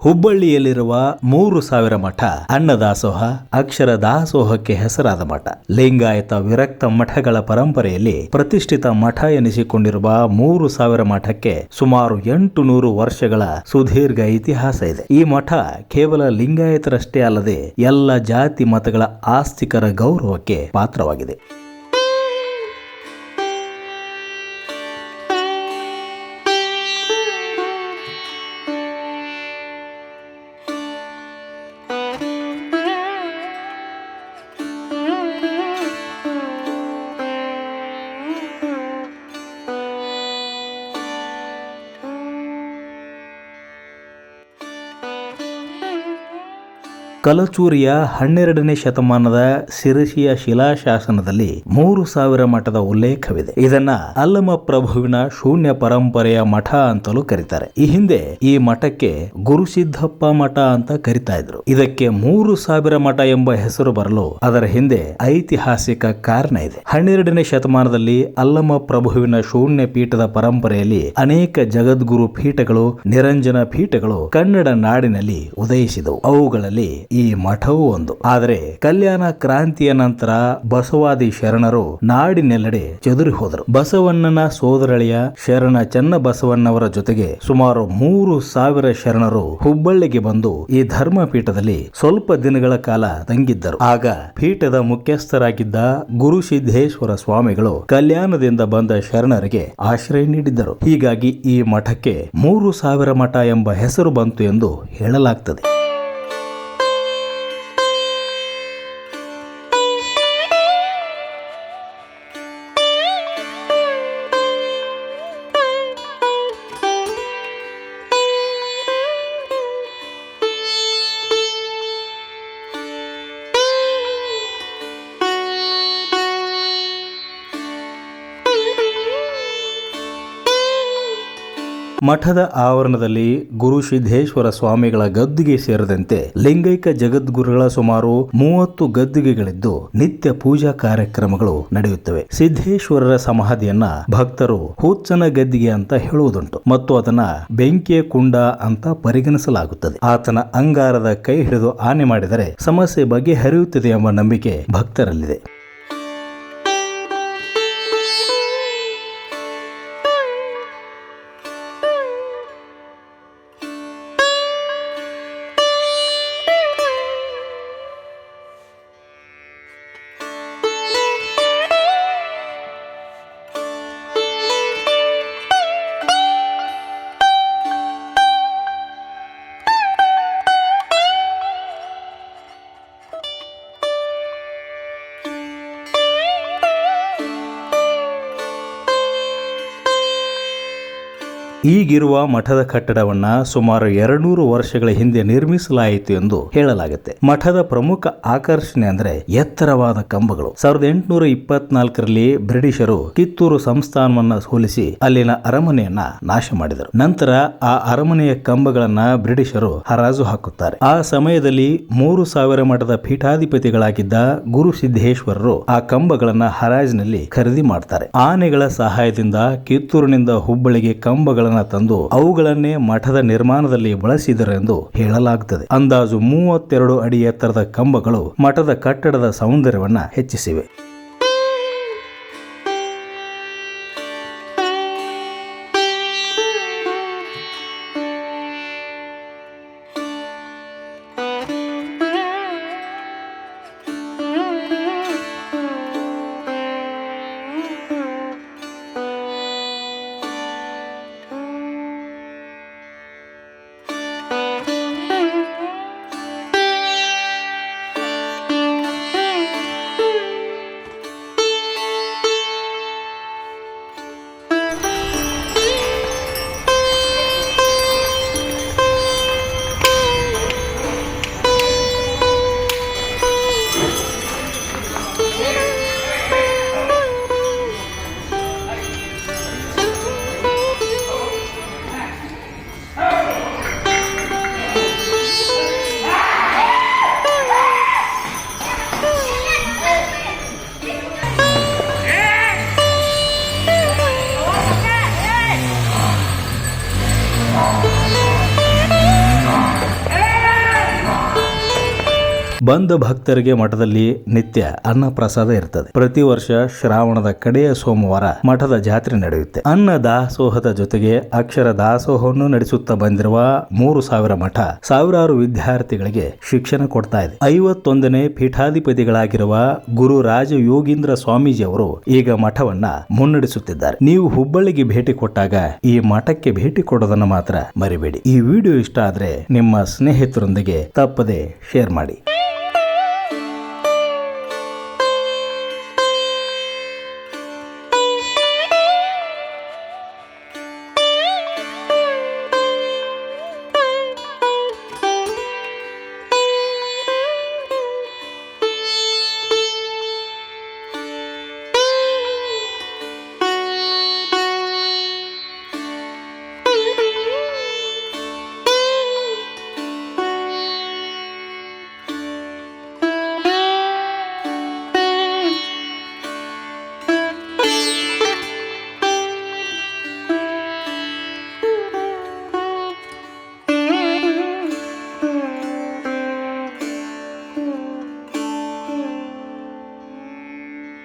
ಹುಬ್ಬಳ್ಳಿಯಲ್ಲಿರುವ 3000 ಮಠ ಅನ್ನದಾಸೋಹ, ಅಕ್ಷರ ದಾಸೋಹಕ್ಕೆ ಹೆಸರಾದ ಮಠ. ಲಿಂಗಾಯತ ವಿರಕ್ತ ಮಠಗಳ ಪರಂಪರೆಯಲ್ಲಿ ಪ್ರತಿಷ್ಠಿತ ಮಠ ಎನಿಸಿಕೊಂಡಿರುವ 3000 ಮಠಕ್ಕೆ ಸುಮಾರು 800 ವರ್ಷಗಳ ಸುದೀರ್ಘ ಇತಿಹಾಸ ಇದೆ. ಈ ಮಠ ಕೇವಲ ಲಿಂಗಾಯತರಷ್ಟೇ ಅಲ್ಲದೆ ಎಲ್ಲ ಜಾತಿ ಮತಗಳ ಆಸ್ತಿಕರ ಗೌರವಕ್ಕೆ ಪಾತ್ರವಾಗಿದೆ. ಕಲಚೂರಿಯ 12ನೇ ಶತಮಾನದ ಶಿರಸಿಯ ಶಿಲಾಶಾಸನದಲ್ಲಿ 3000 ಮಠದ ಉಲ್ಲೇಖವಿದೆ. ಇದನ್ನ ಅಲ್ಲಮ ಪ್ರಭುವಿನ ಶೂನ್ಯ ಪರಂಪರೆಯ ಮಠ ಅಂತಲೂ ಕರೀತಾರೆ. ಈ ಹಿಂದೆ ಈ ಮಠಕ್ಕೆ ಗುರುಸಿದ್ದಪ್ಪ ಮಠ ಅಂತ ಕರಿತಾ ಇದ್ರು. ಇದಕ್ಕೆ 3000 ಮಠ ಎಂಬ ಹೆಸರು ಬರಲು ಅದರ ಹಿಂದೆ ಐತಿಹಾಸಿಕ ಕಾರಣ ಇದೆ. 12ನೇ ಶತಮಾನದಲ್ಲಿ ಅಲ್ಲಮ ಪ್ರಭುವಿನ ಶೂನ್ಯ ಪೀಠದ ಪರಂಪರೆಯಲ್ಲಿ ಅನೇಕ ಜಗದ್ಗುರು ಪೀಠಗಳು, ನಿರಂಜನ ಪೀಠಗಳು ಕನ್ನಡ ನಾಡಿನಲ್ಲಿ ಉದಯಿಸಿದವು. ಅವುಗಳಲ್ಲಿ ಈ ಮಠವೂ ಒಂದು. ಆದರೆ ಕಲ್ಯಾಣ ಕ್ರಾಂತಿಯ ನಂತರ ಬಸವಾದಿ ಶರಣರು ನಾಡಿನೆಲ್ಲೆಡೆ ಚದುರಿ ಹೋದರು. ಬಸವಣ್ಣನ ಸೋದರಳಿಯ ಶರಣ ಚನ್ನಬಸವಣ್ಣವರ ಜೊತೆಗೆ ಸುಮಾರು 3000 ಶರಣರು ಹುಬ್ಬಳ್ಳಿಗೆ ಬಂದು ಈ ಧರ್ಮಪೀಠದಲ್ಲಿ ಸ್ವಲ್ಪ ದಿನಗಳ ಕಾಲ ತಂಗಿದ್ದರು. ಆಗ ಪೀಠದ ಮುಖ್ಯಸ್ಥರಾಗಿದ್ದ ಗುರುಸಿದ್ದೇಶ್ವರ ಸ್ವಾಮಿಗಳು ಕಲ್ಯಾಣದಿಂದ ಬಂದ ಶರಣರಿಗೆ ಆಶ್ರಯ ನೀಡಿದ್ದರು. ಹೀಗಾಗಿ ಈ ಮಠಕ್ಕೆ 3000 ಮಠ ಎಂಬ ಹೆಸರು ಬಂತು ಎಂದು ಹೇಳಲಾಗ್ತದೆ. ಮಠದ ಆವರಣದಲ್ಲಿ ಗುರುಸಿದ್ದೇಶ್ವರ ಸ್ವಾಮಿಗಳ ಗದ್ದುಗೆ ಸೇರಿದಂತೆ ಲಿಂಗೈಕ ಜಗದ್ಗುರುಗಳ ಸುಮಾರು 30 ಗದ್ದುಗೆಗಳಿದ್ದು ನಿತ್ಯ ಪೂಜಾ ಕಾರ್ಯಕ್ರಮಗಳು ನಡೆಯುತ್ತವೆ. ಸಿದ್ದೇಶ್ವರರ ಸಮಾಧಿಯನ್ನ ಭಕ್ತರು ಹುಚ್ಚನ ಗದ್ದಿಗೆ ಅಂತ ಹೇಳುವುದುಂಟು ಮತ್ತು ಅದನ್ನ ಬೆಂಕಿಯ ಕುಂಡ ಅಂತ ಪರಿಗಣಿಸಲಾಗುತ್ತದೆ. ಆತನ ಅಂಗಾರದ ಕೈ ಹಿಡಿದು ಆನೆ ಮಾಡಿದರೆ ಸಮಸ್ಯೆ ಬಗೆಹರಿಯುತ್ತದೆ ಎಂಬ ನಂಬಿಕೆ ಭಕ್ತರಲ್ಲಿದೆ. ಈಗಿರುವ ಮಠದ ಕಟ್ಟಡವನ್ನ ಸುಮಾರು 200 ವರ್ಷಗಳ ಹಿಂದೆ ನಿರ್ಮಿಸಲಾಯಿತು ಎಂದು ಹೇಳಲಾಗುತ್ತೆ. ಮಠದ ಪ್ರಮುಖ ಆಕರ್ಷಣೆ ಅಂದ್ರೆ ಎತ್ತರವಾದ ಕಂಬಗಳು. 1824ರಲ್ಲಿ ಬ್ರಿಟಿಷರು ಕಿತ್ತೂರು ಸಂಸ್ಥಾನವನ್ನ ಸೋಲಿಸಿ ಅಲ್ಲಿನ ಅರಮನೆಯನ್ನ ನಾಶ ಮಾಡಿದರು. ನಂತರ ಆ ಅರಮನೆಯ ಕಂಬಗಳನ್ನ ಬ್ರಿಟಿಷರು ಹರಾಜು ಹಾಕುತ್ತಾರೆ. ಆ ಸಮಯದಲ್ಲಿ 3000 ಮಠದ ಪೀಠಾಧಿಪತಿಗಳಾಗಿದ್ದ ಗುರುಸಿದ್ದೇಶ್ವರರು ಆ ಕಂಬಗಳನ್ನ ಹರಾಜಿನಲ್ಲಿ ಖರೀದಿ ಮಾಡ್ತಾರೆ. ಆನೆಗಳ ಸಹಾಯದಿಂದ ಕಿತ್ತೂರಿನಿಂದ ಹುಬ್ಬಳ್ಳಿಗೆ ಕಂಬಗಳನ್ನ ತಂದು ಅವುಗಳನ್ನೇ ಮಠದ ನಿರ್ಮಾಣದಲ್ಲಿ ಬಳಸಿದರೆಂದು ಹೇಳಲಾಗುತ್ತದೆ. ಅಂದಾಜು 32 ಅಡಿ ಎತ್ತರದ ಕಂಬಗಳು ಮಠದ ಕಟ್ಟಡದ ಸೌಂದರ್ಯವನ್ನ ಹೆಚ್ಚಿಸಿವೆ. ಬಂದ ಭಕ್ತರಿಗೆ ಮಠದಲ್ಲಿ ನಿತ್ಯ ಅನ್ನ ಪ್ರಸಾದ ಇರ್ತದೆ. ಪ್ರತಿ ವರ್ಷ ಶ್ರಾವಣದ ಕಡೆಯ ಸೋಮವಾರ ಮಠದ ಜಾತ್ರೆ ನಡೆಯುತ್ತೆ. ಅನ್ನ ದಾಸೋಹದ ಜೊತೆಗೆ ಅಕ್ಷರ ದಾಸೋಹವನ್ನು ನಡೆಸುತ್ತಾ ಬಂದಿರುವ 3000 ಮಠ ಸಾವಿರಾರು ವಿದ್ಯಾರ್ಥಿಗಳಿಗೆ ಶಿಕ್ಷಣ ಕೊಡ್ತಾ ಇದೆ. 51ನೇ ಪೀಠಾಧಿಪತಿಗಳಾಗಿರುವ ಗುರು ರಾಜ ಯೋಗೀಂದ್ರ ಸ್ವಾಮೀಜಿ ಅವರು ಈಗ ಮಠವನ್ನ ಮುನ್ನಡೆಸುತ್ತಿದ್ದಾರೆ. ನೀವು ಹುಬ್ಬಳ್ಳಿಗೆ ಭೇಟಿ ಕೊಟ್ಟಾಗ ಈ ಮಠಕ್ಕೆ ಭೇಟಿ ಕೊಡೋದನ್ನ ಮಾತ್ರ ಮರಿಬೇಡಿ. ಈ ವಿಡಿಯೋ ಇಷ್ಟ ಆದ್ರೆ ನಿಮ್ಮ ಸ್ನೇಹಿತರೊಂದಿಗೆ ತಪ್ಪದೆ ಶೇರ್ ಮಾಡಿ.